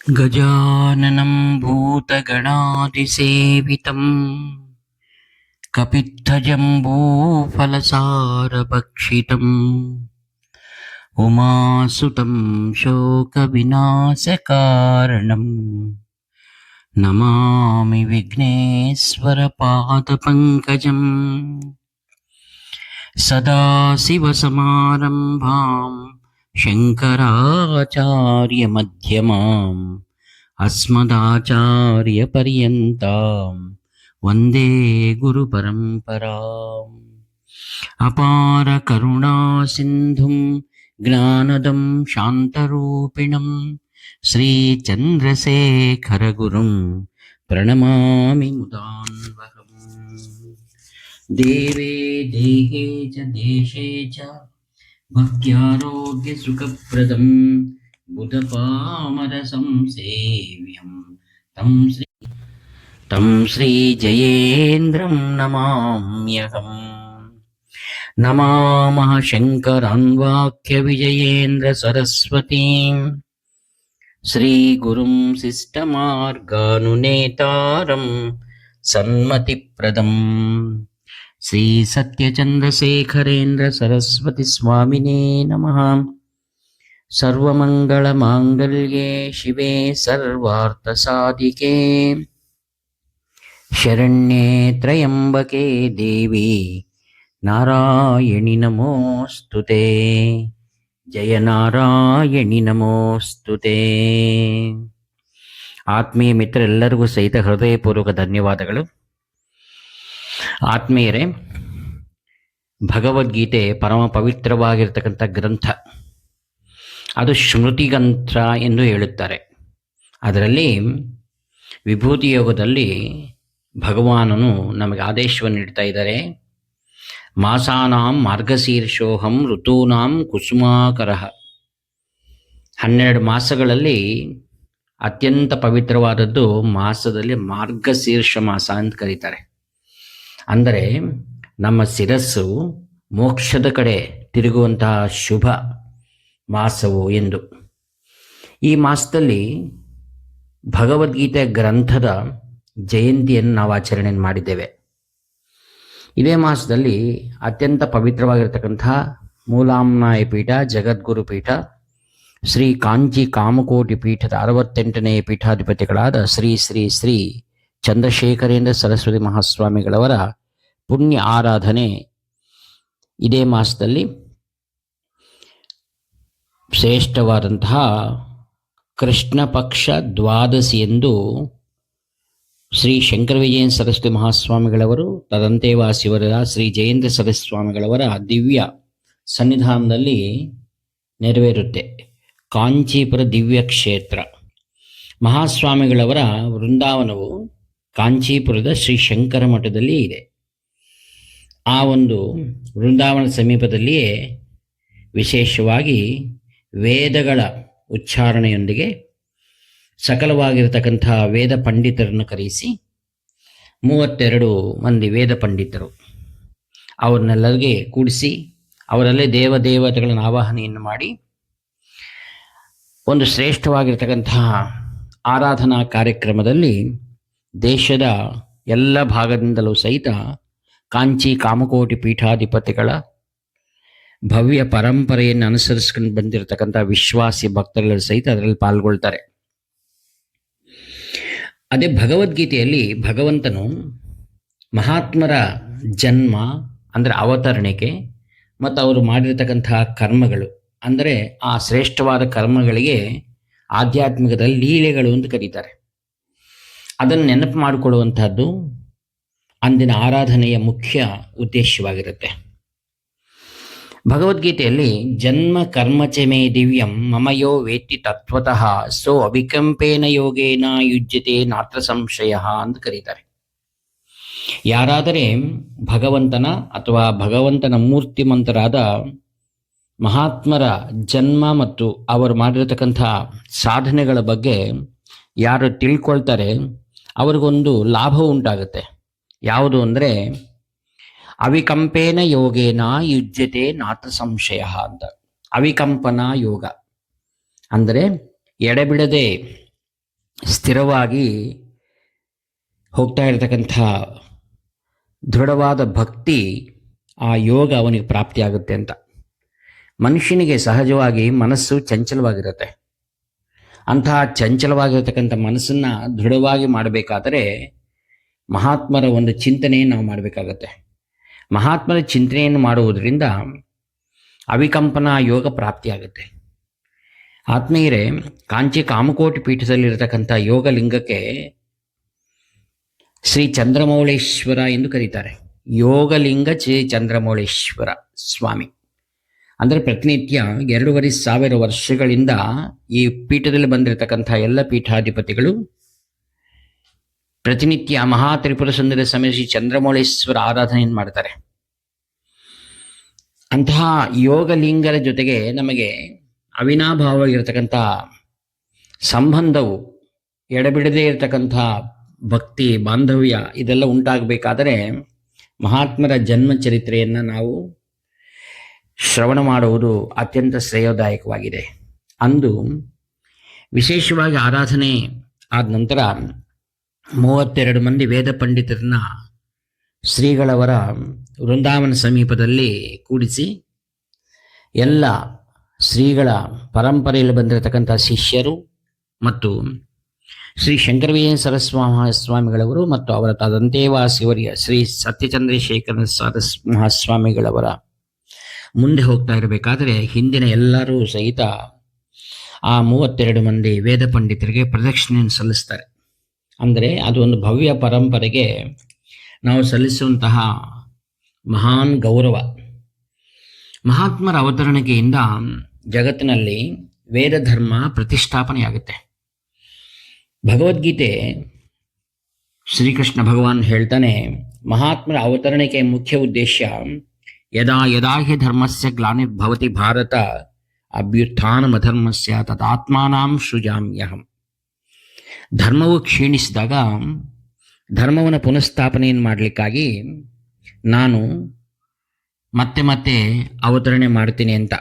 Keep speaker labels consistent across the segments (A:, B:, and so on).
A: गजाननं भूतगणादिसेवितं कपित्थजम्बूफलसारभक्षितम् उमासुतं शोकविनाशकारणं नमामि विघ्नेश्वरपादपङ्कजम्। सदाशिवसमारम्भां शङ्कराचार्यमध्यमाम् अस्मदाचार्यपर्यन्तां वन्दे गुरुपरम्पराम्। अपारकरुणासिन्धुं ज्ञानदं शान्तरूपिणं श्रीचन्द्रशेखरगुरुं प्रणमामि मुदान्वहम्। देवे देहे च देशे च भक्त्यारोग्यसुखप्रदं बुधपामरसंसेव्यं तं श्रीजयेन्द्रं नमाम्यहम्। नमामः शङ्करान्वाक्यविजयेन्द्रसरस्वतीं श्रीगुरुं शिष्टमार्गानुनेतारं सन्मतिप्रदम् श्रीसत्यचन्द्रशेखरेन्द्र सरस्वती स्वामिने नमः। सर्वमङ्गलमाङ्गल्ये शिवे सर्वार्थसाधिके शरण्ये त्र्यम्बके देवी नारायणि नमोऽस्तुते। जय नारायणि नमोऽस्तುತೆ। ಆತ್ಮೀಯ ಮಿತ್ರರೆಲ್ಲರಿಗೂ ಸಹಿತ ಹೃದಯಪೂರ್ವಕ ಧನ್ಯವಾದಗಳು. ಆತ್ಮೀಯರೇ, ಭಗವದ್ಗೀತೆ ಪರಮ ಪವಿತ್ರವಾಗಿರ್ತಕ್ಕಂಥ ಗ್ರಂಥ. ಅದು ಸ್ಮೃತಿಗ್ರಂಥ ಎಂದು ಹೇಳುತ್ತಾರೆ. ಅದರಲ್ಲಿ ವಿಭೂತಿ ಯೋಗದಲ್ಲಿ ಭಗವಾನನು ನಮಗೆ ಆದೇಶವನ್ನು ನೀಡ್ತಾ ಇದ್ದಾರೆ. ಮಾಸಾನಾಂ ಮಾರ್ಗಶೀರ್ಷೋಹಂ ಋತೂನಾಂ ಕುಸುಮಾಕರಃ. 12 ಮಾಸಗಳಲ್ಲಿ ಅತ್ಯಂತ ಪವಿತ್ರವಾದದ್ದು ಮಾಸದಲ್ಲಿ ಮಾರ್ಗಶೀರ್ಷ ಮಾಸ ಅಂತ ಕರೀತಾರೆ. ಅಂದರೆ ನಮ್ಮ ಶಿರಸ್ಸು ಮೋಕ್ಷದ ಕಡೆ ತಿರುಗುವಂತಹ ಶುಭ ಮಾಸವು ಎಂದು. ಈ ಮಾಸದಲ್ಲಿ ಭಗವದ್ಗೀತೆ ಗ್ರಂಥದ ಜಯಂತಿಯನ್ನು ನಾವು ಆಚರಣೆ ಮಾಡಿದ್ದೇವೆ. ಇದೇ ಮಾಸದಲ್ಲಿ ಅತ್ಯಂತ ಪವಿತ್ರವಾಗಿರ್ತಕ್ಕಂಥ ಮೂಲಾಂನಾಯ ಪೀಠ, ಜಗದ್ಗುರು ಪೀಠ, ಶ್ರೀ ಕಾಂಚಿ ಕಾಮಕೋಟಿ ಪೀಠದ 68ನೇ ಪೀಠಾಧಿಪತಿಗಳಾದ ಶ್ರೀ ಶ್ರೀ ಶ್ರೀ ಚಂದ್ರಶೇಖರೇಂದ್ರ ಸರಸ್ವತಿ ಮಹಾಸ್ವಾಮಿಗಳವರ ಪುಣ್ಯ ಆರಾಧನೆ ಇದೇ ಮಾಸದಲ್ಲಿ ಶ್ರೇಷ್ಠವಾದಂತಹ ಕೃಷ್ಣ ಪಕ್ಷ ದ್ವಾದಶಿ ಎಂದು ಶ್ರೀ ಶಂಕರ ವಿಜಯ ಸರಸ್ವತಿ ಮಹಾಸ್ವಾಮಿಗಳವರು, ತದಂತೇವಾಸಿವರ ಶ್ರೀ ಜಯೇಂದ್ರ ಸರಸ್ವತಿ ಸ್ವಾಮಿಗಳವರ ದಿವ್ಯ ಸನ್ನಿಧಾನದಲ್ಲಿ ನೆರವೇರುತ್ತೆ. ಕಾಂಚೀಪುರ ದಿವ್ಯ ಕ್ಷೇತ್ರ. ಮಹಾಸ್ವಾಮಿಗಳವರ ವೃಂದಾವನವು ಕಾಂಚೀಪುರದ ಶ್ರೀ ಶಂಕರ ಮಠದಲ್ಲಿ ಇದೆ. ಆ ಒಂದು ವೃಂದಾವನ ಸಮೀಪದಲ್ಲಿಯೇ ವಿಶೇಷವಾಗಿ ವೇದಗಳ ಉಚ್ಚಾರಣೆಯೊಂದಿಗೆ ಸಕಲವಾಗಿರತಕ್ಕಂಥ ವೇದ ಪಂಡಿತರನ್ನು ಕರೆಸಿ 32 ಮಂದಿ ವೇದ ಪಂಡಿತರು ಅವರನ್ನೆಲ್ಲರಿಗೆ ಕೂಡಿಸಿ ಅವರಲ್ಲೇ ದೇವತೆಗಳನ್ನು ಆವಾಹನೆಯನ್ನು ಮಾಡಿ ಒಂದು ಶ್ರೇಷ್ಠವಾಗಿರ್ತಕ್ಕಂತಹ ಆರಾಧನಾ ಕಾರ್ಯಕ್ರಮದಲ್ಲಿ ದೇಶದ ಎಲ್ಲ ಭಾಗದಿಂದಲೂ ಸಹಿತ ಕಾಂಚಿ ಕಾಮಕೋಟಿ ಪೀಠಾಧಿಪತಿಗಳ ಭವ್ಯ ಪರಂಪರೆಯನ್ನು ಅನುಸರಿಸ್ಕೊಂಡು ಬಂದಿರತಕ್ಕಂಥ ವಿಶ್ವಾಸಿ ಭಕ್ತರೆಲ್ಲರೂ ಸಹಿತ ಅದರಲ್ಲಿ ಪಾಲ್ಗೊಳ್ತಾರೆ. ಅದೇ ಭಗವದ್ಗೀತೆಯಲ್ಲಿ ಭಗವಂತನು ಮಹಾತ್ಮರ ಜನ್ಮ ಅಂದರೆ ಅವತರಣಿಕೆ ಮತ್ತು ಅವರು ಮಾಡಿರ್ತಕ್ಕಂತಹ ಕರ್ಮಗಳು, ಅಂದರೆ ಆ ಶ್ರೇಷ್ಠವಾದ ಕರ್ಮಗಳಿಗೆ ಆಧ್ಯಾತ್ಮಿಕದಲ್ಲಿ ಲೀಲೆಗಳು ಅಂತ ಕರೀತಾರೆ. ಅದನ್ನು ನೆನಪು ಮಾಡಿಕೊಳ್ಳುವಂತಹದ್ದು ಅಂದಿನ ಆರಾಧನೆಯ ಮುಖ್ಯ ಉದ್ದೇಶವಾಗಿರುತ್ತೆ. ಭಗವದ್ಗೀತೆಯಲ್ಲಿ ಜನ್ಮ ಕರ್ಮಚ ಮೇ ದಿವ್ಯಂ ಮಮಯೋ ವೇತ್ತಿ ತತ್ವತಃ ಸೋ ಅವಿಕಂಪೇನ ಯೋಗೇನ ಯುಜ್ಯತೆ ನಾತ್ರ ಸಂಶಯ ಅಂತ ಕರೀತಾರೆ. ಯಾರಾದರೆ ಭಗವಂತನ ಅಥವಾ ಭಗವಂತನ ಮೂರ್ತಿಮಂತರಾದ ಮಹಾತ್ಮರ ಜನ್ಮ ಮತ್ತು ಅವರು ಮಾಡಿರತಕ್ಕಂಥ ಸಾಧನೆಗಳ ಬಗ್ಗೆ ಯಾರು ತಿಳ್ಕೊಳ್ತಾರೆ ಅವ್ರಿಗೊಂದು ಲಾಭ ಉಂಟಾಗುತ್ತೆ. ಯಾವುದು ಅಂದರೆ ಅವಿಕಂಪೇನ ಯೋಗೇನ ಯುಜ್ಯತೆ ನಾತ್ರ ಸಂಶಯ ಅಂತ. ಅವಿಕಂಪನ ಯೋಗ ಅಂದರೆ ಎಡೆಬಿಡದೆ ಸ್ಥಿರವಾಗಿ ಹೋಗ್ತಾ ಇರತಕ್ಕಂಥ ದೃಢವಾದ ಭಕ್ತಿ, ಆ ಯೋಗ ಅವನಿಗೆ ಪ್ರಾಪ್ತಿಯಾಗುತ್ತೆ ಅಂತ. ಮನುಷ್ಯನಿಗೆ ಸಹಜವಾಗಿ ಮನಸ್ಸು ಚಂಚಲವಾಗಿರುತ್ತೆ. ಅಂತಹ ಚಂಚಲವಾಗಿರತಕ್ಕಂಥ ಮನಸ್ಸನ್ನು ದೃಢವಾಗಿ ಮಾಡಬೇಕಾದರೆ ಮಹಾತ್ಮರ ಒಂದು ಚಿಂತನೆಯನ್ನು ನಾವು ಮಾಡಬೇಕಾಗತ್ತೆ. ಮಹಾತ್ಮರ ಚಿಂತನೆಯನ್ನು ಮಾಡುವುದರಿಂದ ಅವಿಕಂಪನಾ ಯೋಗ ಪ್ರಾಪ್ತಿಯಾಗುತ್ತೆ. ಆತ್ಮೀಯರೇ, ಕಾಂಚಿ ಕಾಮಕೋಟಿ ಪೀಠದಲ್ಲಿರತಕ್ಕಂಥ ಯೋಗಲಿಂಗಕ್ಕೆ ಶ್ರೀ ಚಂದ್ರಮೌಳೇಶ್ವರ ಎಂದು ಕರೀತಾರೆ. ಯೋಗಲಿಂಗ ಶ್ರೀ ಚಂದ್ರಮೌಳೇಶ್ವರ ಸ್ವಾಮಿ ಅಂದರೆ ಪ್ರತಿನಿತ್ಯ 2500 ವರ್ಷಗಳಿಂದ ಈ ಪೀಠದಲ್ಲಿ ಬಂದಿರತಕ್ಕಂಥ ಎಲ್ಲ ಪೀಠಾಧಿಪತಿಗಳು ಪ್ರತಿನಿತ್ಯ ಮಹಾ ತ್ರಿಪುರ ಸುಂದರ ಸಮಯ ಶ್ರೀ ಚಂದ್ರಮೌಳೇಶ್ವರ ಆರಾಧನೆಯನ್ನು ಮಾಡ್ತಾರೆ. ಅಂತಹ ಯೋಗಲಿಂಗರ ಜೊತೆಗೆ ನಮಗೆ ಅವಿನಾಭಾವವಾಗಿರತಕ್ಕಂಥ ಸಂಬಂಧವು, ಎಡಬಿಡದೇ ಇರತಕ್ಕಂಥ ಭಕ್ತಿ ಬಾಂಧವ್ಯ ಇದೆಲ್ಲ ಉಂಟಾಗಬೇಕಾದರೆ ಮಹಾತ್ಮರ ಜನ್ಮ ಚರಿತ್ರೆಯನ್ನು ನಾವು ಶ್ರವಣ ಮಾಡುವುದು ಅತ್ಯಂತ ಶ್ರೇಯೋದಾಯಕವಾಗಿದೆ. ಅಂದು ವಿಶೇಷವಾಗಿ ಆರಾಧನೆ ಆದ ನಂತರ 32 ಮಂದಿ ವೇದ ಪಂಡಿತರನ್ನ ಶ್ರೀಗಳವರ ವೃಂದಾವನ ಸಮೀಪದಲ್ಲಿ ಕೂಡಿಸಿ ಎಲ್ಲ ಶ್ರೀಗಳ ಪರಂಪರೆಯಲ್ಲಿ ಬಂದಿರತಕ್ಕಂಥ ಶಿಷ್ಯರು ಮತ್ತು ಶ್ರೀ ಶಂಕರವೀರ ಸರಸ್ವಾಮಿಗಳವರು ಮತ್ತು ಅವರ ತದಂತೇವಾಸಿವರ್ಯ ಶ್ರೀ ಸತ್ಯಚಂದ್ರಶೇಖರ ಮಹಾಸ್ವಾಮಿಗಳವರ ಮುಂದೆ ಹೋಗ್ತಾ ಇರಬೇಕಾದರೆ ಹಿಂದಿನ ಎಲ್ಲರೂ ಸಹಿತ ಆ 32 ಮಂದಿ ವೇದ ಪಂಡಿತರಿಗೆ ಪ್ರದಕ್ಷಿಣೆಯನ್ನು ಸಲ್ಲಿಸ್ತಾರೆ. ಅಂದರೆ ಅದು ಒಂದು ಭವ್ಯ ಪರಂಪರೆಗೆ ನಾವು ಸಲ್ಲಿಸುವಂತಹ ಮಹಾನ್ ಗೌರವ. ಮಹಾತ್ಮರ ಅವತರಣಿಕೆಯಿಂದ ಜಗತ್ತಿನಲ್ಲಿ ವೇದ ಧರ್ಮ ಪ್ರತಿಷ್ಠಾಪನೆಯಾಗುತ್ತೆ. ಭಗವದ್ಗೀತೆ ಶ್ರೀಕೃಷ್ಣ ಭಗವಾನ್ ಹೇಳ್ತಾನೆ, ಮಹಾತ್ಮರ ಅವತರಣಿಕೆಯ ಮುಖ್ಯ ಉದ್ದೇಶ ಯದಾ ಯದಾ ಹಿ ಧರ್ಮಸ್ಯ ಗ್ಲಾನಿರ್ಭವತಿ ಭಾರತ ಅಭ್ಯುತ್ಥಾನಮಧರ್ಮಸ್ಯ ತದಾತ್ಮಾನಾಂ ಸೃಜಾಮ್ಯಹಂ. ಧರ್ಮವು ಕ್ಷೀಣಿಸಿದಾಗ ಧರ್ಮವನ್ನು ಪುನಃಸ್ಥಾಪನೆಯನ್ನು ಮಾಡಲಿಕ್ಕಾಗಿ ನಾನು ಮತ್ತೆ ಮತ್ತೆ ಅವತರಣೆ ಮಾಡ್ತೀನಿ ಅಂತ.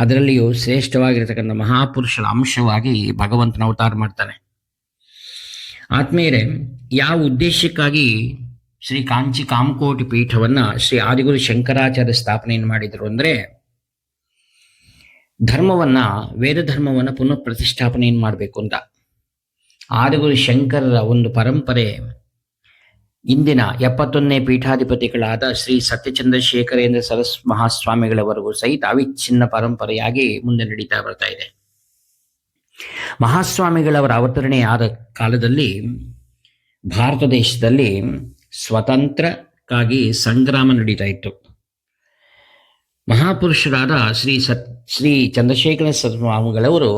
A: ಅದರಲ್ಲಿಯೂ ಶ್ರೇಷ್ಠವಾಗಿರತಕ್ಕಂಥ ಮಹಾಪುರುಷರ ಅಂಶವಾಗಿ ಭಗವಂತನ ಅವತಾರ ಮಾಡ್ತಾನೆ. ಆತ್ಮೀಯರೇ, ಯಾವ ಉದ್ದೇಶಕ್ಕಾಗಿ ಶ್ರೀ ಕಾಂಚಿ ಕಾಮಕೋಟಿ ಪೀಠವನ್ನು ಶ್ರೀ ಆದಿಗುರು ಶಂಕರಾಚಾರ್ಯ ಸ್ಥಾಪನೆಯನ್ನು ಮಾಡಿದರು ಅಂದರೆ, ಧರ್ಮವನ್ನು, ವೇದ ಧರ್ಮವನ್ನು ಪುನಃ ಪ್ರತಿಷ್ಠಾಪನೆಯನ್ನು ಮಾಡಬೇಕು ಅಂತ. ಆದಿಗುರು ಶಂಕರರ ಒಂದು ಪರಂಪರೆ ಇಂದಿನ 71ನೇ ಪೀಠಾಧಿಪತಿಗಳಾದ ಶ್ರೀ ಸತ್ಯಚಂದ್ರಶೇಖರೇಂದ್ರ ಸರಸ್ ಮಹಾಸ್ವಾಮಿಗಳವರೆಗೂ ಸಹಿತ ಅವಿಚ್ಛಿನ್ನ ಪರಂಪರೆಯಾಗಿ ಮುಂದೆ ನಡೀತಾ ಬರ್ತಾ ಇದೆ. ಮಹಾಸ್ವಾಮಿಗಳವರ ಅವತರಣೆ ಆದ ಕಾಲದಲ್ಲಿ ಭಾರತ ದೇಶದಲ್ಲಿ ಸ್ವತಂತ್ರಕ್ಕಾಗಿ ಸಂಗ್ರಾಮ ನಡೀತಾ ಇತ್ತು. ಮಹಾಪುರುಷರಾದ ಶ್ರೀ ಚಂದ್ರಶೇಖರ ಸ್ವಾಮಿಗಳವರು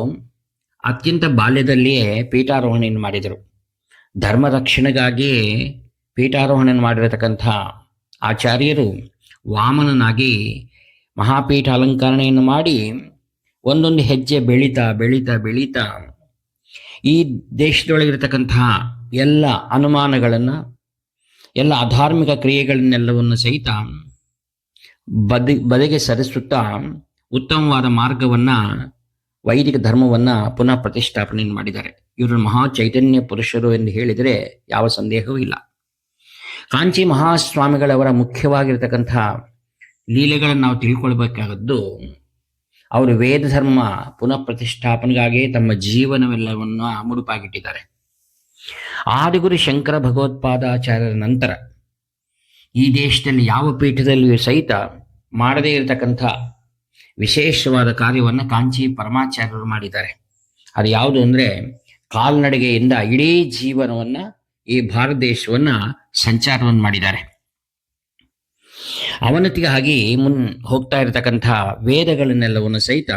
A: ಅತ್ಯಂತ ಬಾಲ್ಯದಲ್ಲಿಯೇ ಪೀಠಾರೋಹಣೆಯನ್ನು ಮಾಡಿದರು. ಧರ್ಮ ರಕ್ಷಣೆಗಾಗಿ ಪೀಠಾರೋಹಣೆ ಮಾಡಿರತಕ್ಕಂಥ ಆಚಾರ್ಯರು ವಾಮನನಾಗಿ ಮಹಾಪೀಠ ಅಲಂಕರಣೆಯನ್ನು ಮಾಡಿ ಒಂದೊಂದು ಹೆಜ್ಜೆ ಬೆಳೀತಾ ಬೆಳೀತಾ ಬೆಳೀತಾ ಈ ದೇಶದೊಳಗಿರತಕ್ಕಂತಹ ಎಲ್ಲ ಅನುಮಾನಗಳನ್ನು, ಎಲ್ಲ ಅಧಾರ್ಮಿಕ ಕ್ರಿಯೆಗಳನ್ನೆಲ್ಲವನ್ನು ಸಹಿತ ಬದಿಗೆ ಸರಿಸುತ್ತಾ ಉತ್ತಮವಾದ ಮಾರ್ಗವನ್ನು, ವೈದಿಕ ಧರ್ಮವನ್ನು ಪುನಃ ಪ್ರತಿಷ್ಠಾಪನೆಯನ್ನು ಮಾಡಿದ್ದಾರೆ. ಇವರು ಮಹಾ ಚೈತನ್ಯ ಪುರುಷರು ಎಂದು ಹೇಳಿದರೆ ಯಾವ ಸಂದೇಹವೂ ಇಲ್ಲ. ಕಾಂಚಿ ಮಹಾಸ್ವಾಮಿಗಳವರ ಮುಖ್ಯವಾಗಿರ್ತಕ್ಕಂಥ ಲೀಲೆಗಳನ್ನು ನಾವು ತಿಳ್ಕೊಳ್ಬೇಕಾಗದ್ದು, ಅವರು ವೇದ ಧರ್ಮ ಪುನಃ ಪ್ರತಿಷ್ಠಾಪನೆಗಾಗಿ ತಮ್ಮ ಜೀವನವೆಲ್ಲವನ್ನು ಮುಡುಪಾಗಿಟ್ಟಿದ್ದಾರೆ. ಆದಿಗುರು ಶಂಕರ ಭಗವತ್ಪಾದಾಚಾರ್ಯರ ನಂತರ ಈ ದೇಶದಲ್ಲಿ ಯಾವ ಪೀಠದಲ್ಲಿಯೂ ಸಹಿತ ಮಾಡದೇ ಇರತಕ್ಕಂಥ ವಿಶೇಷವಾದ ಕಾರ್ಯವನ್ನು ಕಾಂಚಿ ಪರಮಾಚಾರ್ಯರು ಮಾಡಿದ್ದಾರೆ. ಅದು ಯಾವುದು ಅಂದರೆ, ಕಾಲ್ನಡಿಗೆಯಿಂದ ಇಡೀ ಜೀವನವನ್ನು, ಈ ಭಾರತ ದೇಶವನ್ನು ಸಂಚಾರವನ್ನು ಮಾಡಿದ್ದಾರೆ. ಅವನತಿಗಾಗಿ ಹೋಗ್ತಾ ಇರತಕ್ಕಂಥ ವೇದಗಳನ್ನೆಲ್ಲವನ್ನು ಸಹಿತ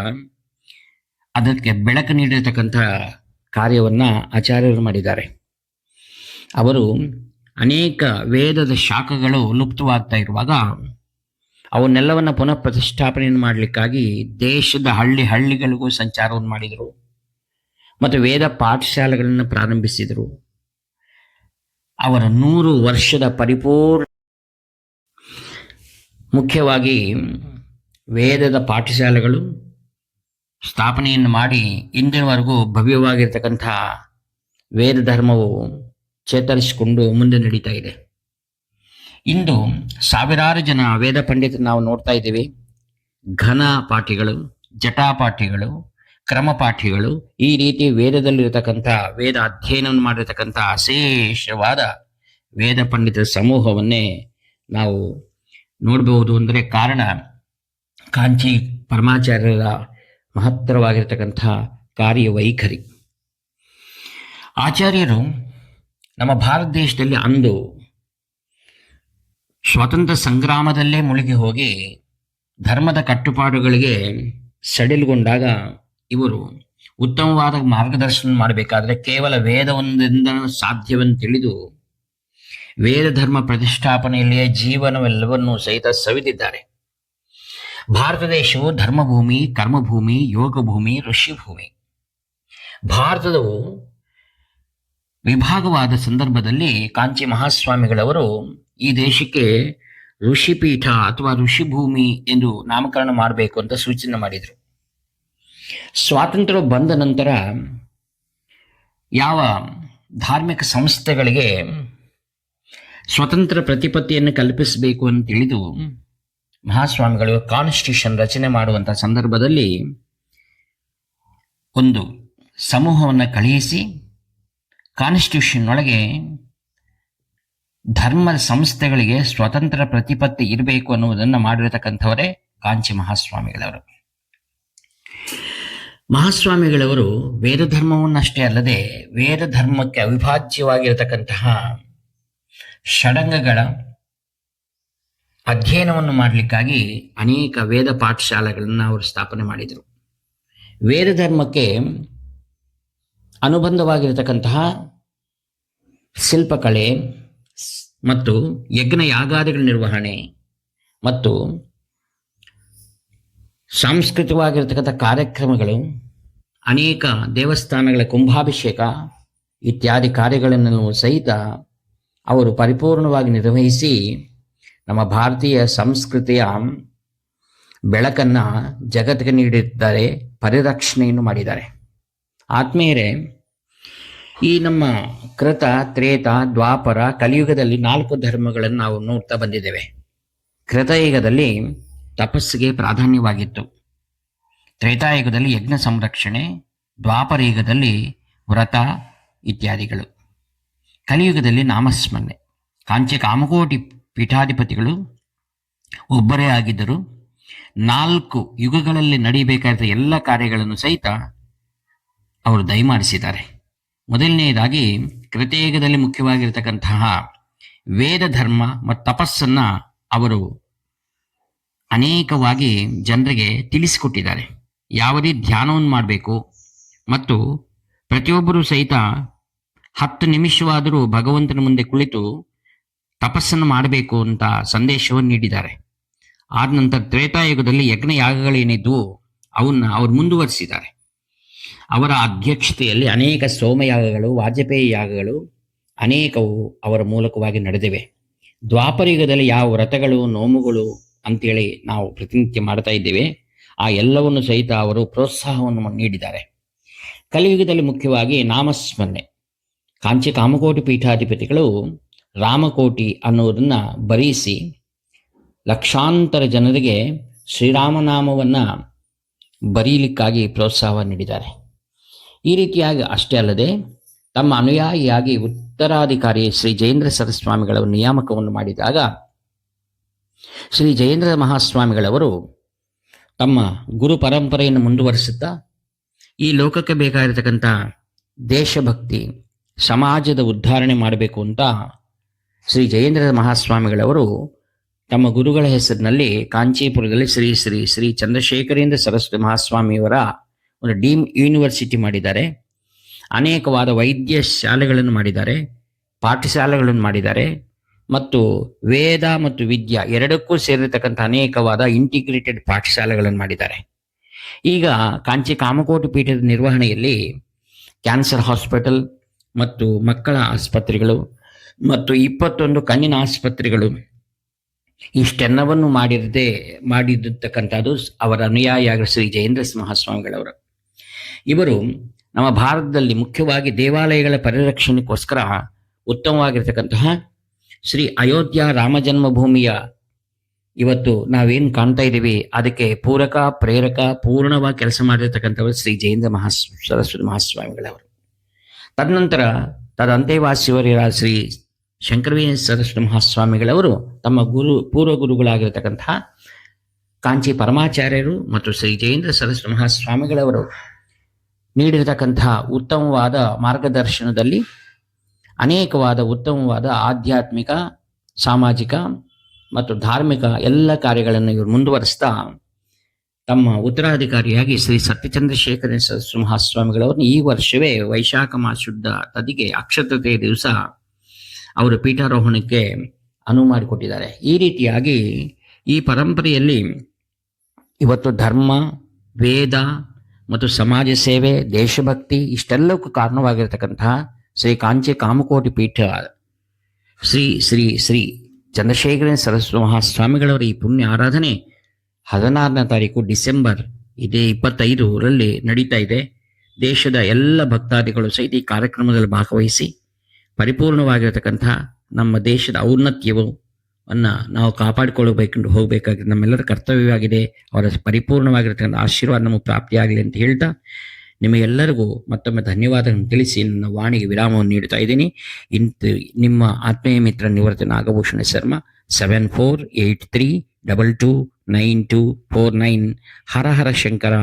A: ಅದಕ್ಕೆ ಬೆಳಕು ನೀಡಿರತಕ್ಕಂಥ ಕಾರ್ಯವನ್ನು ಆಚಾರ್ಯರು ಮಾಡಿದ್ದಾರೆ. ಅವರು ಅನೇಕ ವೇದದ ಶಾಖಗಳು ಲುಪ್ತವಾಗ್ತಾ ಇರುವಾಗ ಅವನ್ನೆಲ್ಲವನ್ನು ಪುನಃ ಪ್ರತಿಷ್ಠಾಪನೆಯನ್ನು ಮಾಡಲಿಕ್ಕಾಗಿ ದೇಶದ ಹಳ್ಳಿಗಳಿಗೂ ಸಂಚಾರವನ್ನು ಮಾಡಿದರು ಮತ್ತು ವೇದ ಪಾಠಶಾಲೆಗಳನ್ನು ಪ್ರಾರಂಭಿಸಿದರು. ಅವರ 100 ವರ್ಷದ ಪರಿಪೂರ್ಣ, ಮುಖ್ಯವಾಗಿ ವೇದದ ಪಾಠಶಾಲೆಗಳು ಸ್ಥಾಪನೆಯನ್ನು ಮಾಡಿ ಇಂದಿನವರೆಗೂ ಭವ್ಯವಾಗಿರ್ತಕ್ಕಂಥ ವೇದ ಧರ್ಮವು ಚೇತರಿಸಿಕೊಂಡು ಮುಂದೆ ನಡೀತಾ ಇದೆ. ಇಂದು ಸಾವಿರಾರು ಜನ ವೇದ ಪಂಡಿತರು ನಾವು ನೋಡ್ತಾ ಇದ್ದೀವಿ. ಘನ ಪಾಠಿಗಳು, ಜಟಾಪಾಠಿಗಳು, ಕ್ರಮಪಾಠಿಗಳು, ಈ ರೀತಿ ವೇದದಲ್ಲಿರತಕ್ಕಂಥ ವೇದ ಅಧ್ಯಯನವನ್ನು ಮಾಡಿರತಕ್ಕಂಥ ಅಶೇಷವಾದ ವೇದ ಪಂಡಿತರ ಸಮೂಹವನ್ನೇ ನಾವು ನೋಡಬಹುದು. ಅಂದರೆ ಕಾರಣ ಕಾಂಚಿ ಪರಮಾಚಾರ್ಯರ ಮಹತ್ತರವಾಗಿರ್ತಕ್ಕಂಥ ಕಾರ್ಯವೈಖರಿ. ಆಚಾರ್ಯರು ನಮ್ಮ ಭಾರತ ದೇಶದಲ್ಲಿ ಅಂದು ಸ್ವಾತಂತ್ರ್ಯ ಸಂಗ್ರಾಮದಲ್ಲೇ ಮುಳುಗಿ ಹೋಗಿ ಧರ್ಮದ ಕಟ್ಟುಪಾಡುಗಳಿಗೆ ಸಡಿಲುಗೊಂಡಾಗ ಇವರು ಉತ್ತಮವಾದ ಮಾರ್ಗದರ್ಶನ ಮಾಡಬೇಕಾದ್ರೆ ಕೇವಲ ವೇದವೊಂದರಿಂದ ಸಾಧ್ಯವೆಂದು ತಿಳಿದು ವೇದ ಧರ್ಮ ಪ್ರತಿಷ್ಠಾಪನೆಯಲ್ಲಿಯೇ ಜೀವನವೆಲ್ಲವನ್ನೂ ಸಹಿತ ಸವಿದಿದ್ದಾರೆ. ಭಾರತ ದೇಶವು ಧರ್ಮಭೂಮಿ, ಕರ್ಮಭೂಮಿ, ಯೋಗ ಭೂಮಿ, ಋಷಿಭೂಮಿ. ಭಾರತವು ವಿಭಾಗವಾದ ಸಂದರ್ಭದಲ್ಲಿ ಕಾಂಚಿ ಮಹಾಸ್ವಾಮಿಗಳವರು ಈ ದೇಶಕ್ಕೆ ಋಷಿಪೀಠ ಅಥವಾ ಋಷಿಭೂಮಿ ಎಂದು ನಾಮಕರಣ ಮಾಡಬೇಕು ಅಂತ ಸೂಚನೆ ಮಾಡಿದರು. ಸ್ವಾತಂತ್ರ್ಯ ಬಂದ ನಂತರ ಯಾವ ಧಾರ್ಮಿಕ ಸಂಸ್ಥೆಗಳಿಗೆ ಸ್ವತಂತ್ರ ಪ್ರತಿಪತ್ತಿಯನ್ನು ಕಲ್ಪಿಸಬೇಕು ಅಂತ ತಿಳಿದು ಮಹಾಸ್ವಾಮಿಗಳು ಕಾನ್ಸ್ಟಿಟ್ಯೂಷನ್ ರಚನೆ ಮಾಡುವಂಥ ಸಂದರ್ಭದಲ್ಲಿ ಒಂದು ಸಮೂಹವನ್ನು ಕಳುಹಿಸಿ ಕಾನ್ಸ್ಟಿಟ್ಯೂಷನ್ ಒಳಗೆ ಧರ್ಮದ ಸಂಸ್ಥೆಗಳಿಗೆ ಸ್ವತಂತ್ರ ಪ್ರತಿಪತ್ತಿ ಇರಬೇಕು ಅನ್ನುವುದನ್ನು ಮಾಡಿರತಕ್ಕಂಥವರೇ ಕಾಂಚಿ ಮಹಾಸ್ವಾಮಿಗಳವರು. ಮಹಾಸ್ವಾಮಿಗಳವರು ವೇದ ಧರ್ಮವನ್ನಷ್ಟೇ ಅಲ್ಲದೆ ವೇದ ಧರ್ಮಕ್ಕೆ ಅವಿಭಾಜ್ಯವಾಗಿರತಕ್ಕಂತಹ ಷಡಂಗಗಳ ಅಧ್ಯಯನವನ್ನು ಮಾಡಲಿಕ್ಕಾಗಿ ಅನೇಕ ವೇದ ಪಾಠಶಾಲೆಗಳನ್ನು ಅವರು ಸ್ಥಾಪನೆ ಮಾಡಿದರು. ವೇದ ಧರ್ಮಕ್ಕೆ ಅನುಬಂಧವಾಗಿರತಕ್ಕಂತಹ ಶಿಲ್ಪಕಲೆ ಮತ್ತು ಯಜ್ಞ ಯಾಗಾದಿಗಳ ನಿರ್ವಹಣೆ ಮತ್ತು ಸಾಂಸ್ಕೃತಿಕವಾಗಿರತಕ್ಕಂಥ ಕಾರ್ಯಕ್ರಮಗಳು, ಅನೇಕ ದೇವಸ್ಥಾನಗಳ ಕುಂಭಾಭಿಷೇಕ ಇತ್ಯಾದಿ ಕಾರ್ಯಗಳನ್ನು ಸಹಿತ ಅವರು ಪರಿಪೂರ್ಣವಾಗಿ ನಿರ್ವಹಿಸಿ ನಮ್ಮ ಭಾರತೀಯ ಸಂಸ್ಕೃತಿಯ ಬೆಳಕನ್ನು ಜಗತ್ತಿಗೆ ನೀಡಿದ್ದಾರೆ, ಪರಿರಕ್ಷಣೆಯನ್ನು ಮಾಡಿದ್ದಾರೆ. ಆತ್ಮೀಯರೇ, ಈ ನಮ್ಮ ಕೃತ, ತ್ರೇತ, ದ್ವಾಪರ, ಕಲಿಯುಗದಲ್ಲಿ 4 ಧರ್ಮಗಳನ್ನು ನಾವು ನೋಡ್ತಾ ಬಂದಿದ್ದೇವೆ. ಕೃತಯುಗದಲ್ಲಿ ತಪಸ್ಸಿಗೆ ಪ್ರಾಧಾನ್ಯವಾಗಿತ್ತು, ತ್ರೇತಾಯುಗದಲ್ಲಿ ಯಜ್ಞ ಸಂರಕ್ಷಣೆ, ದ್ವಾಪರ ಯುಗದಲ್ಲಿ ವ್ರತ ಇತ್ಯಾದಿಗಳು, ಕಲಿಯುಗದಲ್ಲಿ ನಾಮಸ್ಮರಣೆ. ಕಾಂಚಿ ಕಾಮಕೋಟಿ ಪೀಠಾಧಿಪತಿಗಳು ಒಬ್ಬರೇ ಆಗಿದ್ದರು. 4 ಯುಗಗಳಲ್ಲಿ ನಡೀಬೇಕಾದ ಎಲ್ಲ ಕಾರ್ಯಗಳನ್ನು ಸಹಿತ ಅವರು ದಯಮಾಡಿಸಿದ್ದಾರೆ. ಮೊದಲನೆಯದಾಗಿ ಕೃತಯುಗದಲ್ಲಿ ಮುಖ್ಯವಾಗಿರತಕ್ಕಂತಹ ವೇದ ಧರ್ಮ ಮತ್ತು ತಪಸ್ಸನ್ನು ಅವರು ಅನೇಕವಾಗಿ ಜನರಿಗೆ ತಿಳಿಸಿಕೊಟ್ಟಿದ್ದಾರೆ. ಯಾವ ರೀತಿ ಧ್ಯಾನವನ್ನು ಮಾಡಬೇಕು ಮತ್ತು ಪ್ರತಿಯೊಬ್ಬರೂ ಸಹಿತ 10 ನಿಮಿಷವಾದರೂ ಭಗವಂತನ ಮುಂದೆ ಕುಳಿತು ತಪಸ್ಸನ್ನು ಮಾಡಬೇಕು ಅಂತ ಸಂದೇಶವನ್ನು ನೀಡಿದ್ದಾರೆ. ಆದ ನಂತರ ತ್ರೇತಾಯುಗದಲ್ಲಿ ಯಜ್ಞ ಯಾಗಗಳೇನಿದ್ವು ಅವನ್ನ ಅವರು ಮುಂದುವರಿಸಿದ್ದಾರೆ. ಅವರ ಅಧ್ಯಕ್ಷತೆಯಲ್ಲಿ ಅನೇಕ ಸೋಮಯಾಗಗಳು, ವಾಜಪೇಯಿ ಯಾಗಗಳು ಅನೇಕವು ಅವರ ಮೂಲಕವಾಗಿ ನಡೆದಿವೆ. ದ್ವಾಪರಯುಗದಲ್ಲಿ ಯಾವ ವ್ರತಗಳು, ನೋಮುಗಳು ಅಂತೇಳಿ ನಾವು ಪ್ರತಿನಿತ್ಯ ಮಾಡ್ತಾ ಇದ್ದೇವೆ, ಆ ಎಲ್ಲವನ್ನು ಸಹಿತ ಅವರು ಪ್ರೋತ್ಸಾಹವನ್ನು ನೀಡಿದ್ದಾರೆ. ಕಲಿಯುಗದಲ್ಲಿ ಮುಖ್ಯವಾಗಿ ನಾಮಸ್ಮರಣೆ. ಕಾಂಚಿ ಕಾಮಕೋಟಿ ಪೀಠಾಧಿಪತಿಗಳು ರಾಮಕೋಟಿ ಅನ್ನೋದನ್ನ ಬರೆಯಿಸಿ ಲಕ್ಷಾಂತರ ಜನರಿಗೆ ಶ್ರೀರಾಮನಾಮವನ್ನು ಬರೀಲಿಕ್ಕಾಗಿ ಪ್ರೋತ್ಸಾಹ ನೀಡಿದ್ದಾರೆ. ಈ ರೀತಿಯಾಗಿ ಅಷ್ಟೇ ಅಲ್ಲದೆ ತಮ್ಮ ಅನುಯಾಯಿಯಾಗಿ ಉತ್ತರಾಧಿಕಾರಿ ಶ್ರೀ ಜಯೇಂದ್ರ ಸರಸ್ವಾಮಿಗಳ ನಿಯಾಮಕವನ್ನು ಮಾಡಿದಾಗ ಶ್ರೀ ಜಯೇಂದ್ರ ಮಹಾಸ್ವಾಮಿಗಳವರು ತಮ್ಮ ಗುರು ಪರಂಪರೆಯನ್ನು ಮುಂದುವರಿಸುತ್ತಾ ಈ ಲೋಕಕ್ಕೆ ಬೇಕಾಗಿರತಕ್ಕಂಥ ದೇಶಭಕ್ತಿ, ಸಮಾಜದ ಉದ್ಧಾರಣೆ ಮಾಡಬೇಕು ಅಂತ ಶ್ರೀ ಜಯೇಂದ್ರ ಮಹಾಸ್ವಾಮಿಗಳವರು ತಮ್ಮ ಗುರುಗಳ ಹೆಸರಿನಲ್ಲಿ ಕಾಂಚೀಪುರದಲ್ಲಿ ಶ್ರೀ ಶ್ರೀ ಶ್ರೀ ಚಂದ್ರಶೇಖರೇಂದ್ರ ಸರಸ್ವತಿ ಮಹಾಸ್ವಾಮಿಯವರ ಒಂದು ಡೀಮ್ ಯೂನಿವರ್ಸಿಟಿ ಮಾಡಿದ್ದಾರೆ. ಅನೇಕವಾದ ವೈದ್ಯ ಶಾಲೆಗಳನ್ನು ಮಾಡಿದ್ದಾರೆ, ಪಾಠಶಾಲೆಗಳನ್ನು ಮಾಡಿದ್ದಾರೆ ಮತ್ತು ವೇದ ಮತ್ತು ವಿದ್ಯಾ ಎರಡಕ್ಕೂ ಸೇರಿರತಕ್ಕಂಥ ಅನೇಕವಾದ ಇಂಟಿಗ್ರೇಟೆಡ್ ಪಾಠಶಾಲೆಗಳನ್ನು ಮಾಡಿದ್ದಾರೆ. ಈಗ ಕಾಂಚಿ ಕಾಮಕೋಟಿ ಪೀಠದ ನಿರ್ವಹಣೆಯಲ್ಲಿ ಕ್ಯಾನ್ಸರ್ ಹಾಸ್ಪಿಟಲ್ ಮತ್ತು ಮಕ್ಕಳ ಆಸ್ಪತ್ರೆಗಳು ಮತ್ತು 21 ಕಣ್ಣಿನ ಆಸ್ಪತ್ರೆಗಳು ಇಷ್ಟೆಲ್ಲವನ್ನು ಮಾಡಿರತಕ್ಕಂಥದ್ದು ಅವರ ಅನುಯಾಯಿಯಾಗಿ ಶ್ರೀ ಜಯೇಂದ್ರ ಮಹಾಸ್ವಾಮಿಗಳವರು. ಇವರು ನಮ್ಮ ಭಾರತದಲ್ಲಿ ಮುಖ್ಯವಾಗಿ ದೇವಾಲಯಗಳ ಪರಿರಕ್ಷಣೆಗೋಸ್ಕರ ಉತ್ತಮವಾಗಿರ್ತಕ್ಕಂತಹ ಶ್ರೀ ಅಯೋಧ್ಯ ರಾಮ ಜನ್ಮಭೂಮಿಯ ಇವತ್ತು ನಾವೇನು ಕಾಣ್ತಾ ಇದ್ದೀವಿ ಅದಕ್ಕೆ ಪೂರಕ ಪ್ರೇರಕ ಪೂರ್ಣವಾಗಿ ಕೆಲಸ ಮಾಡಿರ್ತಕ್ಕಂಥವರು ಶ್ರೀ ಜಯೇಂದ್ರ ಸರಸ್ವತಿ ಮಹಾಸ್ವಾಮಿಗಳವರು. ತದನಂತರ ತದಂತೆವಾಸಿಯವರ ಶ್ರೀ ಶಂಕರವೇಣ ಸರಸ್ವತಿ ಮಹಾಸ್ವಾಮಿಗಳವರು ತಮ್ಮ ಪೂರ್ವ ಗುರುಗಳಾಗಿರ್ತಕ್ಕಂತಹ ಕಾಂಚಿ ಪರಮಾಚಾರ್ಯರು ಮತ್ತು ಶ್ರೀ ಜಯೇಂದ್ರ ಸರಸ್ವತಿ ಮಹಾಸ್ವಾಮಿಗಳವರು ನೀಡಿರತಕ್ಕಂತಹ ಉತ್ತಮವಾದ ಮಾರ್ಗದರ್ಶನದಲ್ಲಿ ಅನೇಕವಾದ ಉತ್ತಮವಾದ ಆಧ್ಯಾತ್ಮಿಕ, ಸಾಮಾಜಿಕ ಮತ್ತು ಧಾರ್ಮಿಕ ಎಲ್ಲ ಕಾರ್ಯಗಳನ್ನು ಇವರು ಮುಂದುವರಿಸ್ತಾ ತಮ್ಮ ಉತ್ತರಾಧಿಕಾರಿಯಾಗಿ ಶ್ರೀ ಸತ್ಯಚಂದ್ರಶೇಖರ ಸರಸ್ವತಿ ಮಹಾಸ್ವಾಮಿಗಳವ್ರನ್ನ ಈ ವರ್ಷವೇ ವೈಶಾಖ ಮಾಸ ಶುದ್ಧ ತದಿಗೆ ಅಕ್ಷತೃತೀಯ ದಿವಸ ಅವರು ಪೀಠಾರೋಹಣಕ್ಕೆ ಅನುವು ಮಾಡಿಕೊಟ್ಟಿದ್ದಾರೆ. ಈ ರೀತಿಯಾಗಿ ಈ ಪರಂಪರೆಯಲ್ಲಿ ಇವತ್ತು ಧರ್ಮ, ವೇದ ಮತ್ತು ಸಮಾಜ ಸೇವೆ, ದೇಶಭಕ್ತಿ ಇಷ್ಟೆಲ್ಲಕ್ಕೂ ಕಾರಣವಾಗಿರ್ತಕ್ಕಂತಹ ಶ್ರೀ ಕಾಂಚಿ ಕಾಮಕೋಟಿ ಪೀಠ ಶ್ರೀ ಶ್ರೀ ಶ್ರೀ ಚಂದ್ರಶೇಖರ ಸರಸ್ವತಿ ಮಹಾಸ್ವಾಮಿಗಳವರ ಈ ಪುಣ್ಯ ಆರಾಧನೆ 16ನೇ ತಾರೀಕು ಡಿಸೆಂಬರ್ 25ರಲ್ಲಿ ನಡೀತಾ ಇದೆ. ದೇಶದ ಎಲ್ಲ ಭಕ್ತಾದಿಗಳು ಸಹಿತ ಈ ಕಾರ್ಯಕ್ರಮದಲ್ಲಿ ಭಾಗವಹಿಸಿ ಪರಿಪೂರ್ಣವಾಗಿರತಕ್ಕಂತಹ ನಮ್ಮ ದೇಶದ ಔನ್ನತ್ಯವನ್ನು ನಾವು ಕಾಪಾಡಿಕೊಳ್ಳಬೇಕು ಹೋಗಬೇಕಾಗಿ ನಮ್ಮೆಲ್ಲರ ಕರ್ತವ್ಯವಾಗಿದೆ. ಅವರ ಪರಿಪೂರ್ಣವಾಗಿರತಕ್ಕಂಥ ಆಶೀರ್ವಾದ ನಮಗೆ ಪ್ರಾಪ್ತಿಯಾಗಲಿ ಅಂತ ಹೇಳ್ತಾ ನಿಮಗೆಲ್ಲರಿಗೂ ಮತ್ತೊಮ್ಮೆ ಧನ್ಯವಾದಗಳನ್ನು ತಿಳಿಸಿ ನನ್ನ ವಾಣಿಗೆ ವಿರಾಮವನ್ನು ನೀಡ್ತಾ ಇದ್ದೀನಿ. ನಿಮ್ಮ ಆತ್ಮೀಯ ಮಿತ್ರ ನಿವೃತ್ತ ನಾಗಭೂಷಣ ಶರ್ಮಾ 7483229249. ಹರ ಹರ ಶಂಕರ,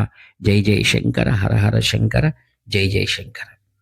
A: ಜೈ ಜೈ ಶಂಕರ. ಹರ ಹರ ಶಂಕರ, ಜೈ ಜೈ ಶಂಕರ.